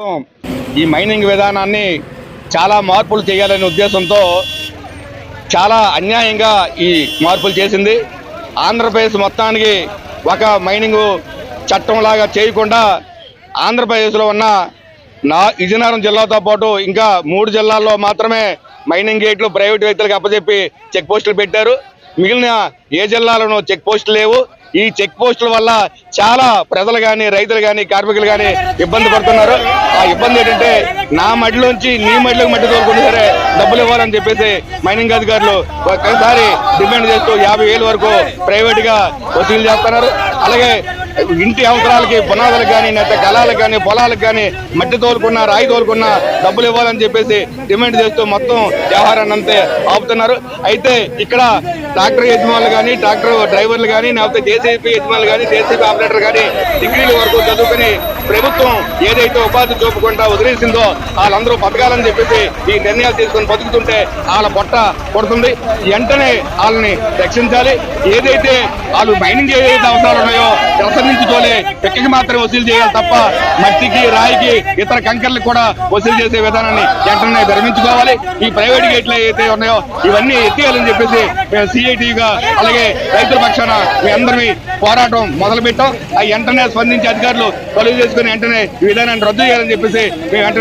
ఈ మైనింగ్ విధానాన్ని చాలా మార్పులు చేయాలనే ఉద్దేశంతో చాలా అన్యాయంగా ఈ మార్పులు చేసింది. ఆంధ్రప్రదేశ్ మొత్తానికి ఒక మైనింగ్ చట్టంలాగా చేయకుండా ఆంధ్రప్రదేశ్లో ఉన్న విజయనగరం జిల్లాతో పాటు ఇంకా 3 జిల్లాల్లో మాత్రమే మైనింగ్ గేట్లు ప్రైవేట్ వ్యక్తులకు అప్పచెప్పి చెక్ పోస్టులు పెట్టారు. మిగిలిన ఏ జిల్లాలోనూ చెక్ పోస్టులు లేవు. ఈ చెక్ పోస్టుల వల్ల చాలా ప్రజలు కానీ రైతులు కానీ కార్మికులు కానీ ఇబ్బంది పడుతున్నారు. ఆ ఇబ్బంది ఏంటంటే నా మడిలోంచి నీ మడిలోకి మట్టి తోలుకుని సరే డబ్బులు ఇవ్వాలని చెప్పేసి మైనింగ్ అధికారులు ఒక్కసారి డిమాండ్ చేస్తూ 50,000 వరకు ప్రైవేట్ గా వసూలు చేస్తున్నారు. అలాగే ఇంటి అవసరాలకి పునాదులకు కానీ లేకపోతే కళాలకు కానీ పొలాలకు కానీ మట్టి తోలుకున్నా రాయి తోలుకున్నా డబ్బులు ఇవ్వాలని చెప్పేసి డిమాండ్ చేస్తూ మొత్తం వ్యవహారాన్ని అంతే ఆపుతున్నారు. అయితే ఇక్కడ ట్రాక్టర్ యజమానులు కానీ ట్రాక్టర్ డ్రైవర్లు కానీ లేకపోతే జేసీబీ యజమానులు కానీ జేసీబీ ఆపరేటర్ కానీ డిగ్రీల వరకు చదువుకుని ప్రభుత్వం ఏదైతే ఉపాధి చూపకుండా వదిలేసిందో వాళ్ళందరూ బతకాలని చెప్పేసి ఈ నిర్ణయాలు తీసుకొని బతుకుతుంటే వాళ్ళ పొట్ట కొడుతుంది. వెంటనే వాళ్ళని రక్షించాలి. ఏదైతే వాళ్ళు మైనింగ్ ఏదైతే అవసరాలు ఉన్నాయో రసం నుంచి తోలే పెక్కకి మాత్రం వసూలు చేయాలి తప్ప మట్టికి రాయికి ఇతర కంకర్లకు కూడా వసూలు చేసే విధానాన్ని వెంటనే విరమించుకోవాలి. ఈ ప్రైవేట్ గేట్లు ఏదైతే ఉన్నాయో ఇవన్నీ ఎత్తేయాలని చెప్పేసి మేము సిఐటిగా అలాగే రైతుల పక్షాన మీ అందరినీ పోరాటం మొదలు పెట్టాం. ఆ వెంటనే స్పందించి అధికారులు కొలువు చేసుకుని వెంటనే ఈ విధానాన్ని రద్దు చేయాలని చెప్పేసి మేము వెంటనే